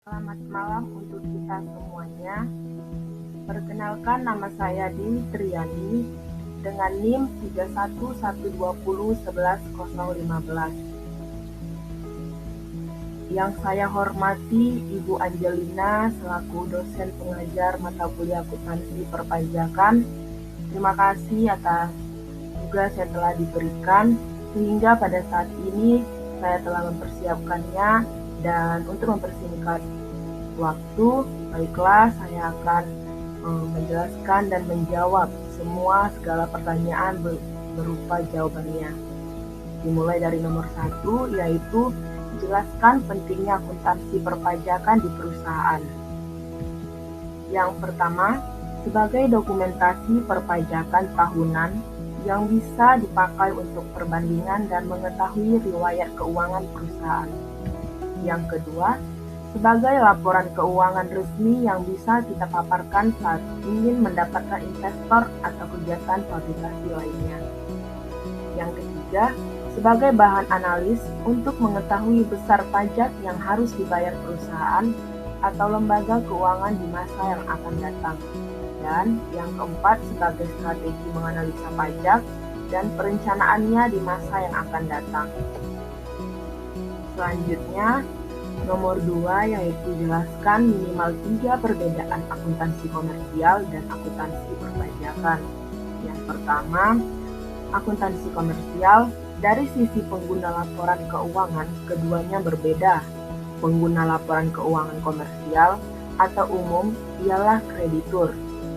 Selamat malam untuk kita semuanya. Perkenalkan, nama saya Dewi Triani dengan NIM 3112011015. Yang saya hormati Ibu Angelina selaku dosen pengajar mata kuliah akuntansi perpajakan. Terima kasih atas tugas yang telah diberikan sehingga pada saat ini saya telah mempersiapkannya, dan untuk mempersingkat waktu, baiklah saya akan menjelaskan dan menjawab segala pertanyaan berupa jawabannya. Dimulai dari nomor 1, yaitu jelaskan pentingnya akuntansi perpajakan di perusahaan. Yang pertama, sebagai dokumentasi perpajakan tahunan yang bisa dipakai untuk perbandingan dan mengetahui riwayat keuangan perusahaan. Yang kedua, sebagai laporan keuangan resmi yang bisa kita paparkan saat ingin mendapatkan investor atau kegiatan publikasi lainnya. Yang ketiga, sebagai bahan analis untuk mengetahui besar pajak yang harus dibayar perusahaan atau lembaga keuangan di masa yang akan datang. Dan yang keempat, sebagai strategi menganalisa pajak dan perencanaannya di masa yang akan datang. Selanjutnya, nomor 2, yaitu jelaskan minimal 3 perbedaan akuntansi komersial dan akuntansi perpajakan. Yang pertama, akuntansi komersial. Dari sisi pengguna laporan keuangan, keduanya berbeda. Pengguna laporan keuangan komersial atau umum ialah kreditur,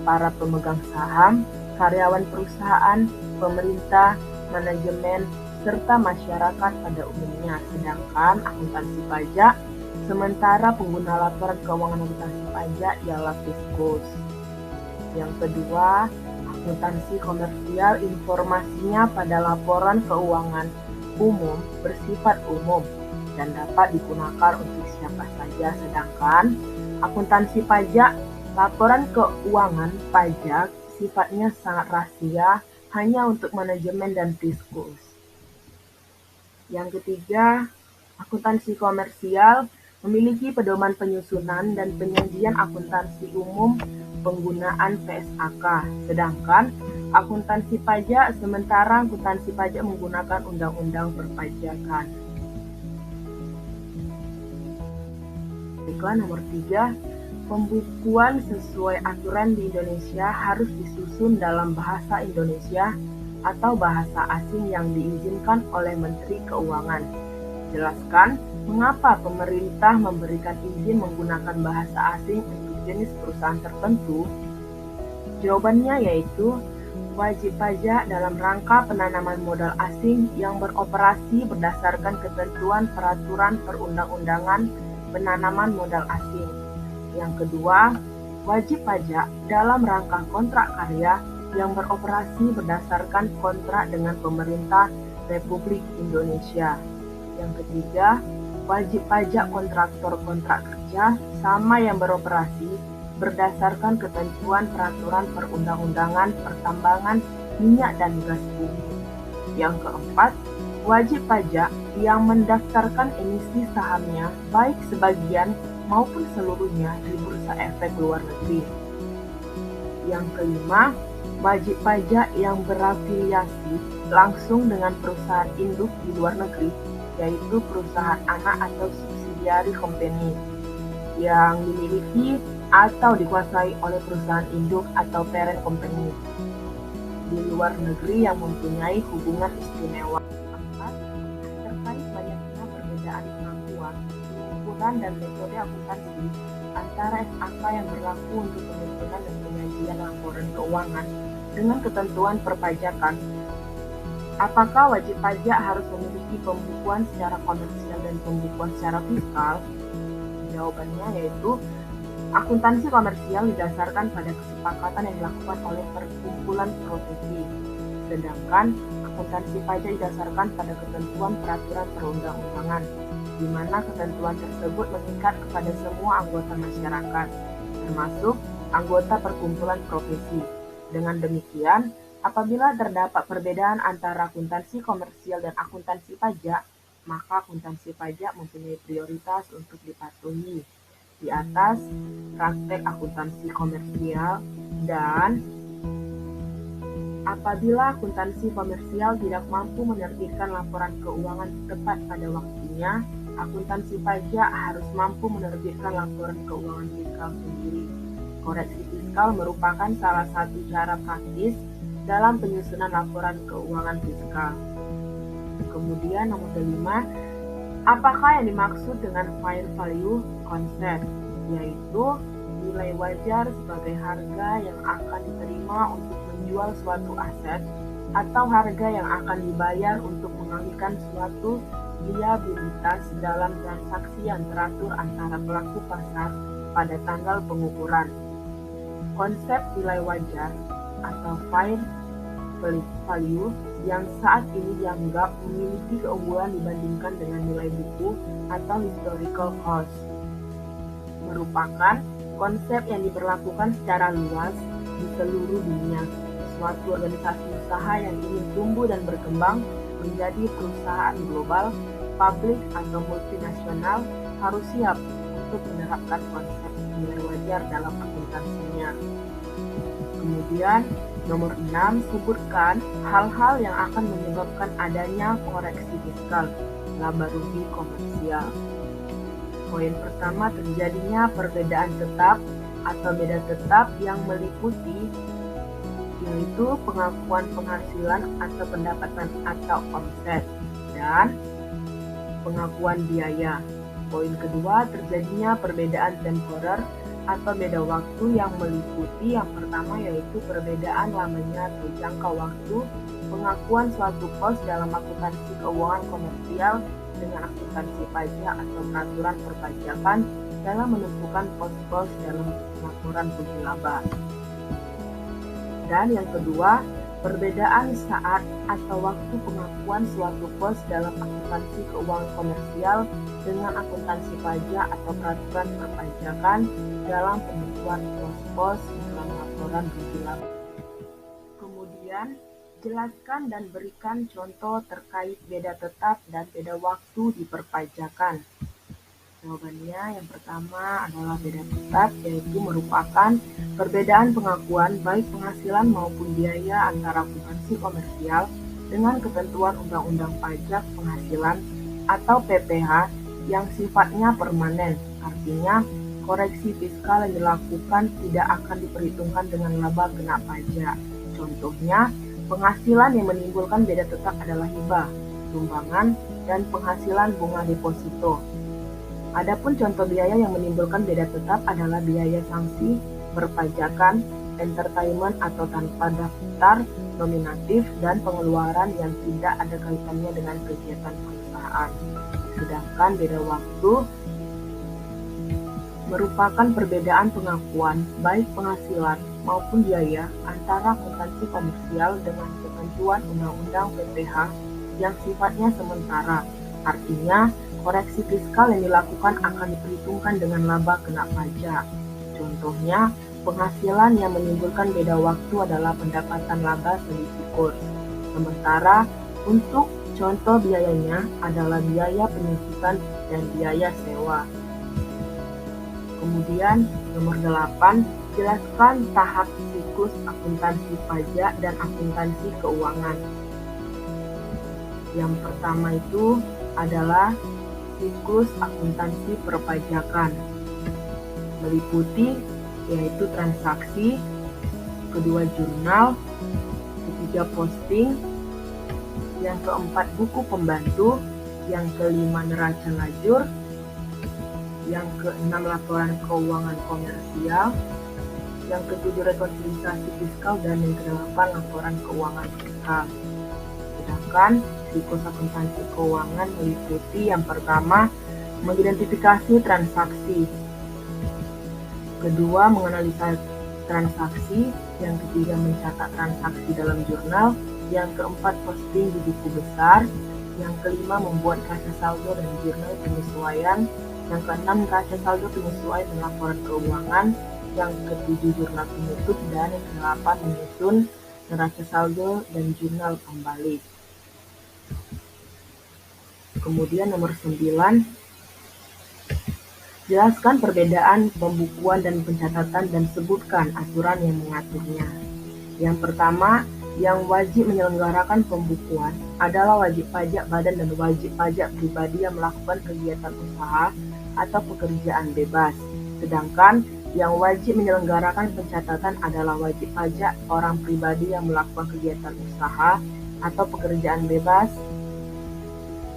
para pemegang saham, karyawan perusahaan, pemerintah, manajemen, serta masyarakat pada umumnya. Sedangkan akuntansi pajak, sementara pengguna laporan keuangan akuntansi pajak ialah Fiskus. Yang kedua, akuntansi komersial, informasinya pada laporan keuangan umum bersifat umum dan dapat digunakan untuk siapa saja. Sedangkan akuntansi pajak, laporan keuangan pajak sifatnya sangat rahasia, hanya untuk manajemen dan Fiskus. Yang ketiga, akuntansi komersial memiliki pedoman penyusunan dan penyajian akuntansi umum penggunaan PSAK, sedangkan akuntansi pajak, sementara akuntansi pajak menggunakan undang-undang perpajakan. Baiklah, nomor 3, pembukuan sesuai aturan di Indonesia harus disusun dalam bahasa Indonesia atau bahasa asing yang diizinkan oleh Menteri Keuangan. Jelaskan mengapa pemerintah memberikan izin menggunakan bahasa asing untuk jenis perusahaan tertentu. Jawabannya yaitu wajib pajak dalam rangka penanaman modal asing yang beroperasi berdasarkan ketentuan peraturan perundang-undangan penanaman modal asing. Yang kedua, wajib pajak dalam rangka kontrak karya yang beroperasi berdasarkan kontrak dengan pemerintah Republik Indonesia. Yang ketiga, wajib pajak kontraktor kontrak kerja sama yang beroperasi berdasarkan ketentuan peraturan perundang-undangan pertambangan minyak dan gas bumi. Yang keempat, wajib pajak yang mendaftarkan emisi sahamnya baik sebagian maupun seluruhnya di Bursa Efek Luar Negeri. Yang kelima, wajib pajak yang berafiliasi langsung dengan perusahaan induk di luar negeri, yaitu perusahaan anak atau subsidiary company yang dimiliki atau dikuasai oleh perusahaan induk atau parent company di luar negeri yang mempunyai hubungan istimewa. Keempat, terkait banyaknya perbedaan pengakuan, ukuran dan metode akuntansi antara SAK yang berlaku untuk penyusunan dan penyajian laporan keuangan dengan ketentuan perpajakan. Apakah wajib pajak harus memiliki pembukuan secara komersial dan pembukuan secara fiskal? Jawabannya yaitu akuntansi komersial didasarkan pada kesepakatan yang dilakukan oleh perkumpulan profesi, sedangkan akuntansi pajak didasarkan pada ketentuan peraturan perundang-undangan, di mana ketentuan tersebut mengikat kepada semua anggota masyarakat, termasuk anggota perkumpulan profesi. Dengan demikian, apabila terdapat perbedaan antara akuntansi komersial dan akuntansi pajak, maka akuntansi pajak mempunyai prioritas untuk dipatuhi. Di atas, praktek akuntansi komersial, dan apabila akuntansi komersial tidak mampu menerbitkan laporan keuangan tepat pada waktunya, akuntansi pajak harus mampu menerbitkan laporan keuangan fiskal sendiri. Koreksi fiskal merupakan salah satu cara praktis dalam penyusunan laporan keuangan fiskal. Kemudian nomor kelima, apakah yang dimaksud dengan fair value concept, yaitu nilai wajar sebagai harga yang akan diterima untuk menjual suatu aset atau harga yang akan dibayar untuk mengalihkan suatu liabilitas dalam transaksi yang teratur antara pelaku pasar pada tanggal pengukuran. Konsep nilai wajar atau fair value yang saat ini dianggap memiliki keunggulan dibandingkan dengan nilai buku atau historical cost merupakan konsep yang diberlakukan secara luas di seluruh dunia. Suatu organisasi usaha yang ingin tumbuh dan berkembang menjadi perusahaan global, publik atau multinasional harus siap untuk menerapkan konsep nilai wajar dalam akuntansinya. Kemudian, nomor 6, sebutkan hal-hal yang akan menyebabkan adanya koreksi fiskal, laba rugi komersial. Poin pertama, terjadinya perbedaan tetap atau beda tetap yang meliputi yaitu pengakuan penghasilan atau pendapatan atau omset dan pengakuan biaya. Poin kedua, terjadinya perbedaan temporer atau beda waktu yang meliputi yang pertama yaitu perbedaan lamanya atau jangka waktu pengakuan suatu pos dalam akuntansi keuangan komersial dengan akuntansi pajak atau peraturan perpajakan dalam menentukan pos-pos dalam laporan rugi laba. Dan yang kedua, perbedaan saat atau waktu pengakuan suatu pos dalam akuntansi keuangan komersial dengan akuntansi pajak atau peraturan perpajakan dalam penentuan pos-pos dalam laporan rugi laba. Kemudian, jelaskan dan berikan contoh terkait beda tetap dan beda waktu di perpajakan. Jawabannya yang pertama adalah beda tetap, yaitu merupakan perbedaan pengakuan baik penghasilan maupun biaya antara akuntansi komersial dengan ketentuan Undang-Undang Pajak Penghasilan atau PPh yang sifatnya permanen. Artinya, koreksi fiskal yang dilakukan tidak akan diperhitungkan dengan laba kena pajak. Contohnya, penghasilan yang menimbulkan beda tetap adalah hibah, sumbangan, dan penghasilan bunga deposito. Adapun contoh biaya yang menimbulkan beda tetap adalah biaya sanksi, perpajakan, entertainment atau tanpa daftar nominatif, dan pengeluaran yang tidak ada kaitannya dengan kegiatan perusahaan. Sedangkan beda waktu merupakan perbedaan pengakuan baik penghasilan maupun biaya antara akuntansi komersial dengan ketentuan Undang-Undang PPh yang sifatnya sementara. Artinya, koreksi fiskal yang dilakukan akan diperhitungkan dengan laba kena pajak. Contohnya, penghasilan yang menimbulkan beda waktu adalah pendapatan laba selisih kurs. Sementara, untuk contoh biayanya adalah biaya penyusutan dan biaya sewa. Kemudian, nomor 8, jelaskan tahap siklus akuntansi pajak dan akuntansi keuangan. Yang pertama itu adalah siklus akuntansi perpajakan, meliputi yaitu transaksi, kedua jurnal, ketiga posting, yang keempat buku pembantu, yang kelima neraca lajur, yang keenam laporan keuangan komersial, yang ketujuh rekonsiliasi fiskal, dan yang kedelapan laporan keuangan fiskal. Sedangkan siklus akuntansi keuangan meliputi yang pertama, mengidentifikasi transaksi, kedua, menganalisa transaksi, yang ketiga, mencatat transaksi dalam jurnal, yang keempat, posting di buku besar, yang kelima, membuat neraca saldo dan jurnal penyesuaian, yang keenam, neraca saldo penyesuaian dan laporan keuangan, yang ketujuh, jurnal penutup, dan yang kedelapan, menyusun neraca saldo dan jurnal kembali. Kemudian nomor 9, Jelaskan perbedaan pembukuan dan pencatatan dan sebutkan aturan yang mengaturnya. Yang pertama, yang wajib menyelenggarakan pembukuan adalah wajib pajak badan dan wajib pajak pribadi yang melakukan kegiatan usaha atau pekerjaan bebas. Sedangkan yang wajib menyelenggarakan pencatatan adalah wajib pajak orang pribadi yang melakukan kegiatan usaha atau pekerjaan bebas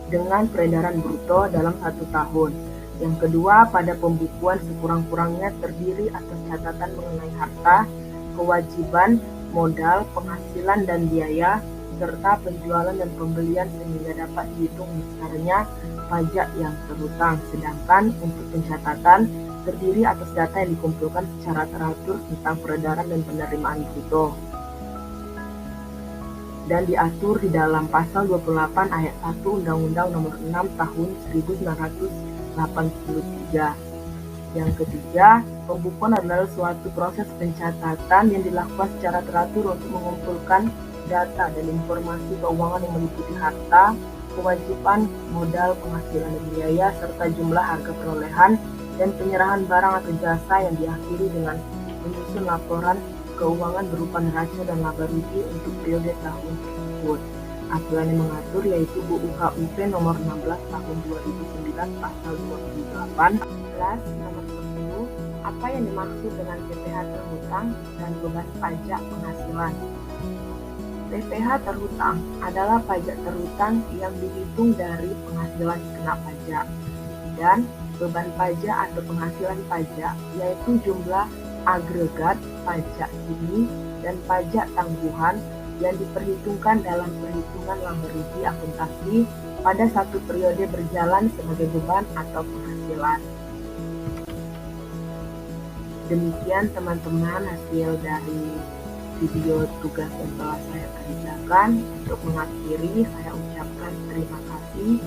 dengan peredaran bruto dalam 1 tahun. Yang kedua, pada pembukuan sekurang-kurangnya terdiri atas catatan mengenai harta, kewajiban, modal, penghasilan dan biaya, serta penjualan dan pembelian sehingga dapat dihitung besarnya pajak yang terhutang. Sedangkan untuk pencatatan terdiri atas data yang dikumpulkan secara teratur tentang peredaran dan penerimaan bruto dan diatur di dalam Pasal 28 Ayat 1 Undang-Undang Nomor 6 Tahun 1983. Yang ketiga, pembukuan adalah suatu proses pencatatan yang dilakukan secara teratur untuk mengumpulkan data dan informasi keuangan yang meliputi harta, kewajiban, modal, penghasilan dan biaya, serta jumlah harga perolehan dan penyerahan barang atau jasa yang diakhiri dengan menyusun laporan keuangan berupa neraca dan laba rugi untuk periode tahun tersebut. Aturan yang mengatur yaitu UU KUP nomor 16 tahun 2009 pasal 28. Nomor 10. Apa yang dimaksud dengan PPh terhutang dan beban pajak penghasilan? PPh terhutang adalah pajak terhutang yang dihitung dari penghasilan kena pajak, dan beban pajak atau penghasilan pajak yaitu jumlah agregat pajak ini dan pajak tangguhan yang diperhitungkan dalam perhitungan laba rugi akuntansi pada satu periode berjalan sebagai beban atau penghasilan. Demikian teman-teman hasil dari video tugas yang telah saya kerjakan. Untuk mengakhiri, saya ucapkan terima kasih.